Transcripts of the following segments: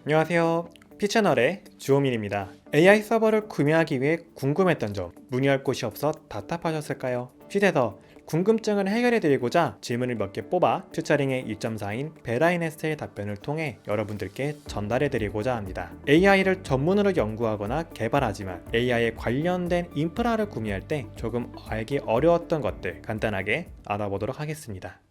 안녕하세요. P채널의 주호민입니다. AI 서버를 구매하기 위해 궁금했던 점, 문의할 곳이 없어 답답하셨을까요? 핏에서 궁금증을 해결해드리고자 질문을 몇 개 뽑아 퓨처링의 2.4인 베라이네스트의 답변을 통해 여러분들께 전달해드리고자 합니다. AI를 전문으로 연구하거나 개발하지만 AI에 관련된 인프라를 구매할 때 조금 알기 어려웠던 것들 간단하게 알아보도록 하겠습니다.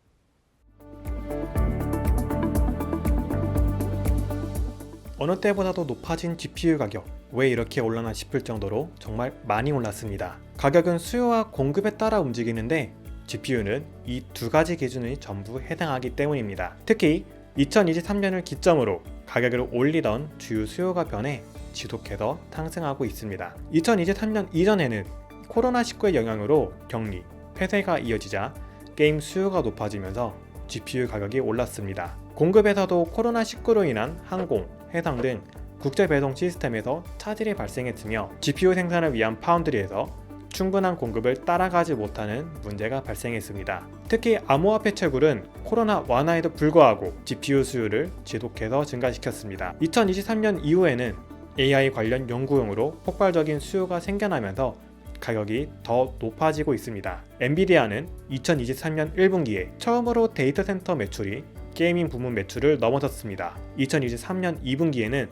어느 때보다도 높아진 GPU 가격, 왜 이렇게 올라나 싶을 정도로 정말 많이 올랐습니다. 가격은 수요와 공급에 따라 움직이는데 GPU는 이 두 가지 기준이 전부 해당하기 때문입니다. 특히 2023년을 기점으로 가격을 올리던 주요 수요가 변해 지속해서 상승하고 있습니다. 2023년 이전에는 코로나19의 영향으로 격리, 폐쇄가 이어지자 게임 수요가 높아지면서 GPU 가격이 올랐습니다. 공급에서도 코로나19로 인한 항공, 해상 등 국제 배송 시스템에서 차질이 발생했으며 GPU 생산을 위한 파운드리에서 충분한 공급을 따라가지 못하는 문제가 발생했습니다. 특히 암호화폐 채굴은 코로나 완화에도 불구하고 GPU 수요를 지속해서 증가시켰습니다. 2023년 이후에는 AI 관련 연구용으로 폭발적인 수요가 생겨나면서 가격이 더 높아지고 있습니다. 엔비디아는 2023년 1분기에 처음으로 데이터 센터 매출이 게이밍 부문 매출을 넘어섰습니다. 2023년 2분기에는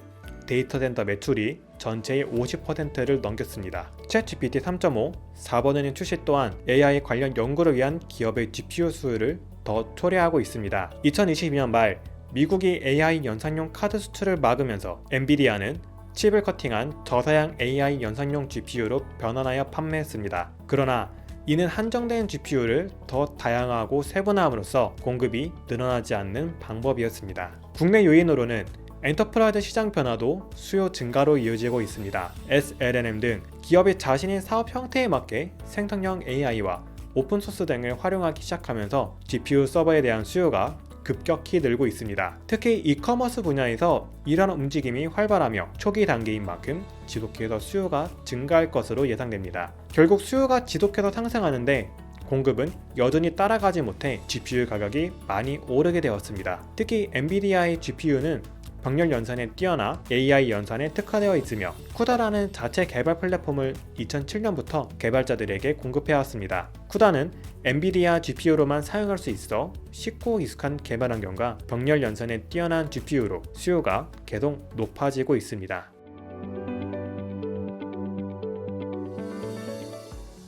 데이터 센터 매출이 전체의 50%를 넘겼습니다. 챗GPT 3.5, 4버전의 출시 또한 AI 관련 연구를 위한 기업의 GPU 수요를 더 초래하고 있습니다. 2022년 말 미국이 AI 연산용 카드 수출을 막으면서 엔비디아는 칩을 커팅한 저사양 AI 연산용 GPU로 변환하여 판매했습니다. 그러나 이는 한정된 GPU를 더 다양하고 세분화함으로써 공급이 늘어나지 않는 방법이었습니다. 국내 요인으로는 엔터프라이즈 시장 변화도 수요 증가로 이어지고 있습니다. SLNM 등 기업이 자신의 사업 형태에 맞게 생성형 AI와 오픈소스 등을 활용하기 시작하면서 GPU 서버에 대한 수요가 급격히 늘고 있습니다. 특히 이커머스 분야에서 이러한 움직임이 활발하며 초기 단계인 만큼 지속해서 수요가 증가할 것으로 예상됩니다. 결국 수요가 지속해서 상승하는데 공급은 여전히 따라가지 못해 GPU 가격이 많이 오르게 되었습니다. 특히 엔비디아의 GPU는 병렬 연산에 뛰어나 AI 연산에 특화되어 있으며 쿠다라는 자체 개발 플랫폼을 2007년부터 개발자들에게 공급해왔습니다. 쿠다는 엔비디아 GPU로만 사용할 수 있어 쉽고 익숙한 개발 환경과 병렬 연산에 뛰어난 GPU로 수요가 계속 높아지고 있습니다.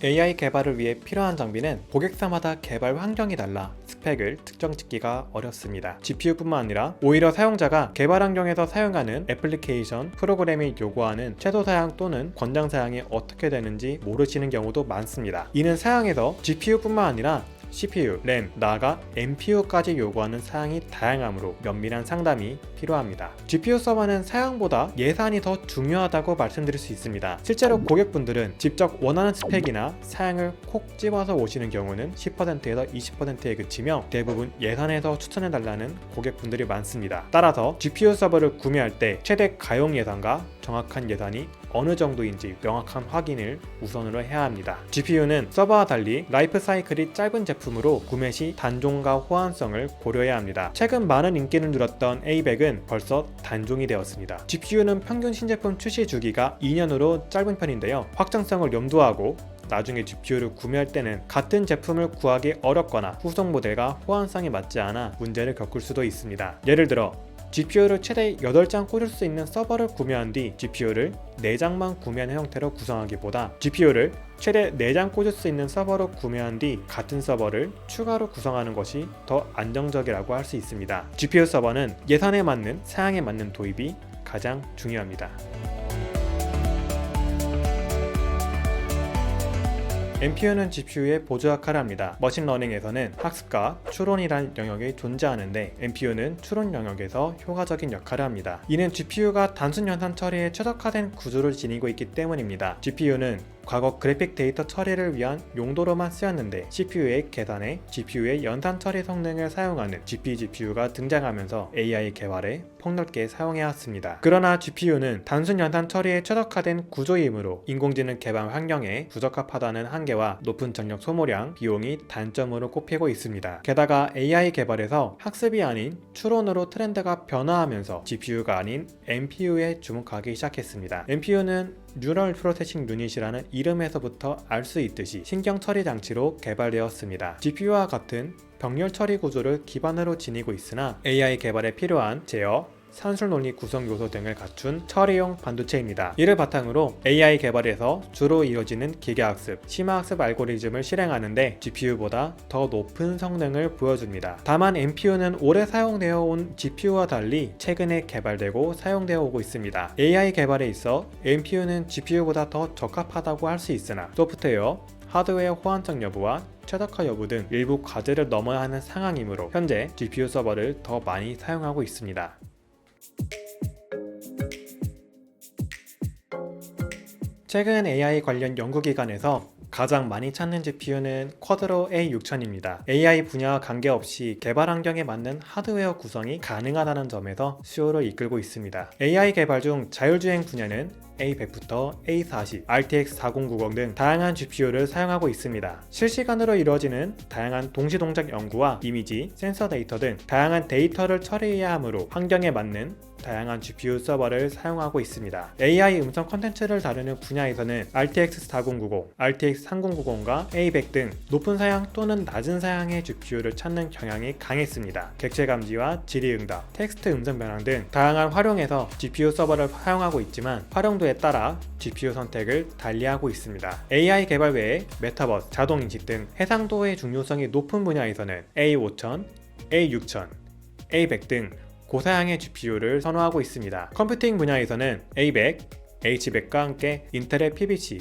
AI 개발을 위해 필요한 장비는 고객사마다 개발 환경이 달라 스펙을 특정짓기가 어렵습니다. GPU뿐만 아니라 오히려 사용자가 개발 환경에서 사용하는 애플리케이션, 프로그램이 요구하는 최소 사양 또는 권장 사양이 어떻게 되는지 모르시는 경우도 많습니다. 이는 사양에서 GPU뿐만 아니라 CPU, 램, 나아가 NPU까지 요구하는 사양이 다양하므로 면밀한 상담이 필요합니다. GPU 서버는 사양보다 예산이 더 중요하다고 말씀드릴 수 있습니다. 실제로 고객분들은 직접 원하는 스펙이나 사양을 콕 집어서 오시는 경우는 10%에서 20%에 그치며 대부분 예산에서 추천해달라는 고객분들이 많습니다. 따라서 GPU 서버를 구매할 때 최대 가용 예산과 정확한 예산이 어느 정도인지 명확한 확인을 우선으로 해야 합니다. GPU는 서버와 달리 라이프 사이클이 짧은 제품으로 구매 시 단종과 호환성을 고려해야 합니다. 최근 많은 인기를 누렸던 A100은 벌써 단종이 되었습니다. GPU는 평균 신제품 출시 주기가 2년으로 짧은 편인데요. 확장성을 염두하고 나중에 GPU를 구매할 때는 같은 제품을 구하기 어렵거나 후속 모델과 호환성이 맞지 않아 문제를 겪을 수도 있습니다. 예를 들어 GPU를 최대 8장 꽂을 수 있는 서버를 구매한 뒤 GPU를 4장만 구매하는 형태로 구성하기보다 GPU를 최대 4장 꽂을 수 있는 서버로 구매한 뒤 같은 서버를 추가로 구성하는 것이 더 안정적이라고 할 수 있습니다. GPU 서버는 예산에 맞는 사양에 맞는 도입이 가장 중요합니다. NPU는 GPU의 보조 역할을 합니다. 머신러닝에서는 학습과 추론이라는 영역이 존재하는데 NPU는 추론 영역에서 효과적인 역할을 합니다. 이는 GPU가 단순 연산 처리에 최적화된 구조를 지니고 있기 때문입니다. GPU는 과거 그래픽 데이터 처리를 위한 용도로만 쓰였는데 CPU의 계산에 GPU의 연산 처리 성능을 사용하는 GPGPU가 등장하면서 AI 개발에 폭넓게 사용해왔습니다. 그러나 GPU는 단순 연산 처리에 최적화된 구조이므로 인공지능 개발 환경에 부적합하다는 한계와 높은 전력 소모량, 비용이 단점으로 꼽히고 있습니다. 게다가 AI 개발에서 학습이 아닌 추론으로 트렌드가 변화하면서 GPU가 아닌 NPU에 주목하기 시작했습니다. NPU는 뉴럴 프로세싱 유닛이라는 이름에서부터 알 수 있듯이 신경 처리 장치로 개발되었습니다. GPU와 같은 병렬 처리 구조를 기반으로 지니고 있으나 AI 개발에 필요한 제어, 산술 논리 구성 요소 등을 갖춘 처리용 반도체입니다. 이를 바탕으로 AI 개발에서 주로 이루어지는 기계학습, 심화학습 알고리즘을 실행하는데 GPU보다 더 높은 성능을 보여줍니다. 다만 NPU는 오래 사용되어 온 GPU와 달리 최근에 개발되고 사용되어 오고 있습니다. AI 개발에 있어 NPU는 GPU보다 더 적합하다고 할 수 있으나 소프트웨어, 하드웨어 호환성 여부와 최적화 여부 등 일부 과제를 넘어야 하는 상황이므로 현재 GPU 서버를 더 많이 사용하고 있습니다. 최근 AI 관련 연구기관에서 가장 많이 찾는 GPU는 쿼드로 A6000입니다. AI 분야와 관계없이 개발 환경에 맞는 하드웨어 구성이 가능하다는 점에서 수요를 이끌고 있습니다. AI 개발 중 자율주행 분야는 A100부터 A40, RTX 4090 등 다양한 GPU를 사용하고 있습니다. 실시간으로 이루어지는 다양한 동시동작 연구와 이미지, 센서 데이터 등 다양한 데이터를 처리해야 하므로 환경에 맞는 다양한 GPU 서버를 사용하고 있습니다. AI 음성 콘텐츠를 다루는 분야에서는 RTX 4090, RTX 3090과 A100 등 높은 사양 또는 낮은 사양의 GPU를 찾는 경향이 강했습니다. 객체 감지와 질의응답, 텍스트 음성 변환 등 다양한 활용에서 GPU 서버를 사용하고 있지만 활용도에 따라 GPU 선택을 달리하고 있습니다. AI 개발 외에 메타버스, 자동인식 등 해상도의 중요성이 높은 분야에서는 A5000, A6000, A100 등 고사양의 GPU를 선호하고 있습니다. 컴퓨팅 분야에서는 A100, H100과 함께 인텔의 PBC,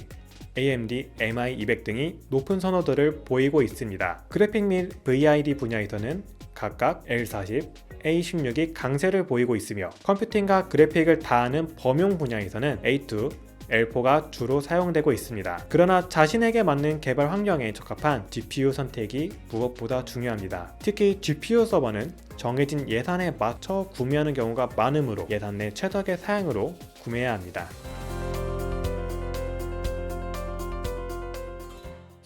AMD MI200 등이 높은 선호도를 보이고 있습니다. 그래픽 및 VID 분야에서는 각각 L40, A16이 강세를 보이고 있으며 컴퓨팅과 그래픽을 다하는 범용 분야에서는 A2, L4가 주로 사용되고 있습니다. 그러나 자신에게 맞는 개발 환경에 적합한 GPU 선택이 무엇보다 중요합니다. 특히 GPU 서버는 정해진 예산에 맞춰 구매하는 경우가 많으므로 예산 내 최적의 사양으로 구매해야 합니다.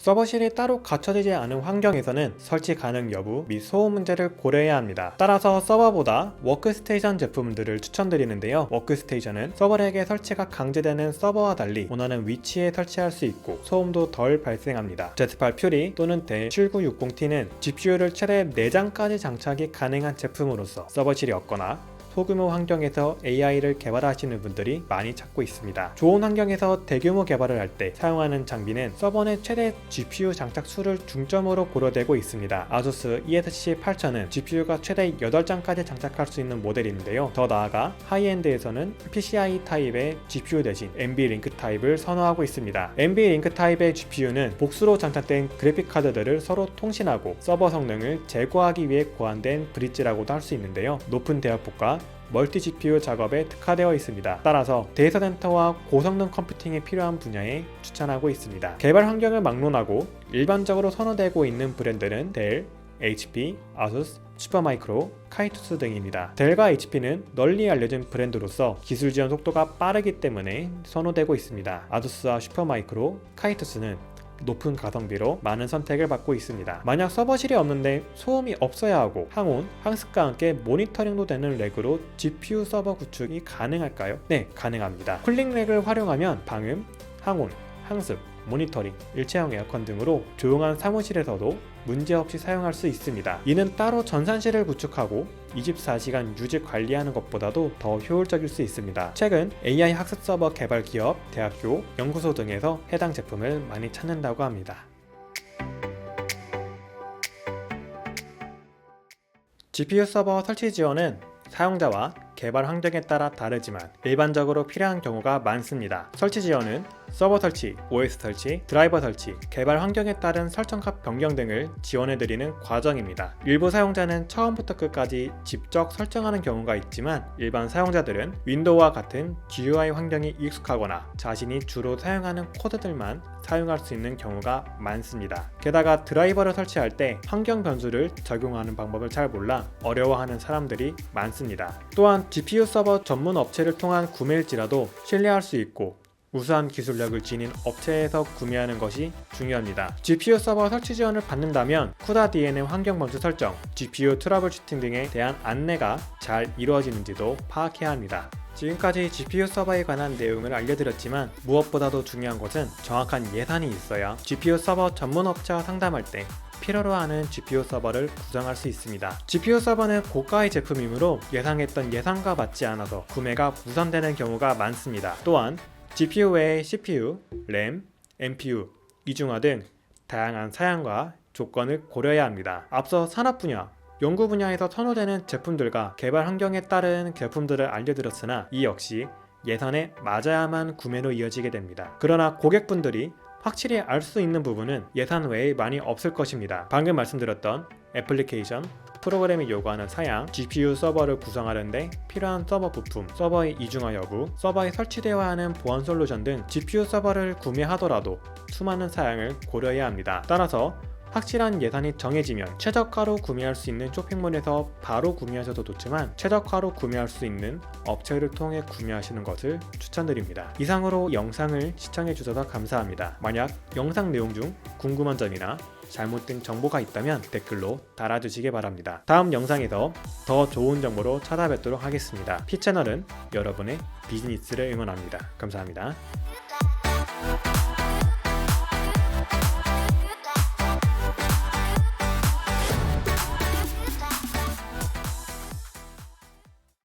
서버실이 따로 갖춰지지 않은 환경에서는 설치 가능 여부 및 소음 문제를 고려해야 합니다. 따라서 서버보다 워크스테이션 제품들을 추천드리는데요. 워크스테이션은 서버렉에 설치가 강제되는 서버와 달리 원하는 위치에 설치할 수 있고 소음도 덜 발생합니다. Z8 퓨리 또는 델 7960T는 GPU를 최대 4장까지 장착이 가능한 제품으로서 서버실이 없거나 소규모 환경에서 AI를 개발하시는 분들이 많이 찾고 있습니다. 좋은 환경에서 대규모 개발을 할 때 사용하는 장비는 서버 내 최대 GPU 장착 수를 중점으로 고려되고 있습니다. 아수스 ESC8000은 GPU가 최대 8장까지 장착할 수 있는 모델인데요. 더 나아가 하이엔드에서는 PCI 타입의 GPU 대신 NVLink 타입을 선호하고 있습니다. NVLink 타입의 GPU는 복수로 장착된 그래픽 카드들을 서로 통신하고 서버 성능을 제고하기 위해 고안된 브릿지라고도 할 수 있는데요. 높은 대역폭과 멀티 GPU 작업에 특화되어 있습니다. 따라서 데이터 센터와 고성능 컴퓨팅이 필요한 분야에 추천하고 있습니다. 개발 환경을 막론하고 일반적으로 선호되고 있는 브랜드는 델, HP, 아수스, 슈퍼마이크로, 카이투스 등입니다. 델과 HP는 널리 알려진 브랜드로서 기술 지원 속도가 빠르기 때문에 선호되고 있습니다. 아수스와 슈퍼마이크로, 카이투스는 높은 가성비로 많은 선택을 받고 있습니다. 만약 서버실이 없는데 소음이 없어야 하고 항온, 항습과 함께 모니터링도 되는 렉으로 GPU 서버 구축이 가능할까요? 네, 가능합니다. 쿨링 렉을 활용하면 방음, 항온, 항습, 모니터링, 일체형 에어컨 등으로 조용한 사무실에서도 문제없이 사용할 수 있습니다. 이는 따로 전산실을 구축하고 24시간 유지 관리하는 것보다도 더 효율적일 수 있습니다. 최근 AI 학습 서버 개발 기업, 대학교, 연구소 등에서 해당 제품을 많이 찾는다고 합니다. GPU 서버 설치 지원은 사용자와 개발 환경에 따라 다르지만 일반적으로 필요한 경우가 많습니다. 설치 지원은 서버 설치, OS 설치, 드라이버 설치, 개발 환경에 따른 설정값 변경 등을 지원해드리는 과정입니다. 일부 사용자는 처음부터 끝까지 직접 설정하는 경우가 있지만 일반 사용자들은 윈도우와 같은 GUI 환경이 익숙하거나 자신이 주로 사용하는 코드들만 사용할 수 있는 경우가 많습니다. 게다가 드라이버를 설치할 때 환경 변수를 적용하는 방법을 잘 몰라 어려워하는 사람들이 많습니다. 또한 GPU 서버 전문 업체를 통한 구매일지라도 신뢰할 수 있고 우수한 기술력을 지닌 업체에서 구매하는 것이 중요합니다. GPU 서버 설치 지원을 받는다면 CUDA DNM 환경 변수 설정, GPU 트러블 슈팅 등에 대한 안내가 잘 이루어지는지도 파악해야 합니다. 지금까지 GPU 서버에 관한 내용을 알려드렸지만 무엇보다도 중요한 것은 정확한 예산이 있어야 GPU 서버 전문 업체와 상담할 때 필요로 하는 GPU 서버를 구성할 수 있습니다. GPU 서버는 고가의 제품이므로 예상했던 예산과 맞지 않아서 구매가 무산되는 경우가 많습니다. 또한 GPU 외에 CPU, RAM, NPU, 이중화 등 다양한 사양과 조건을 고려해야 합니다. 앞서 산업 분야, 연구 분야에서 선호되는 제품들과 개발 환경에 따른 제품들을 알려드렸으나 이 역시 예산에 맞아야만 구매로 이어지게 됩니다. 그러나 고객분들이 확실히 알 수 있는 부분은 예산 외에 많이 없을 것입니다. 방금 말씀드렸던 애플리케이션, 프로그램이 요구하는 사양, GPU 서버를 구성하는데 필요한 서버 부품, 서버의 이중화 여부, 서버에 설치되어야 하는 보안 솔루션 등 GPU 서버를 구매하더라도 수많은 사양을 고려해야 합니다. 따라서 확실한 예산이 정해지면 최저가로 구매할 수 있는 쇼핑몰에서 바로 구매하셔도 좋지만 최저가로 구매할 수 있는 업체를 통해 구매하시는 것을 추천드립니다. 이상으로 영상을 시청해 주셔서 감사합니다. 만약 영상 내용 중 궁금한 점이나 잘못된 정보가 있다면 댓글로 달아주시기 바랍니다. 다음 영상에서 더 좋은 정보로 찾아뵙도록 하겠습니다. 피채널은 여러분의 비즈니스를 응원합니다. 감사합니다.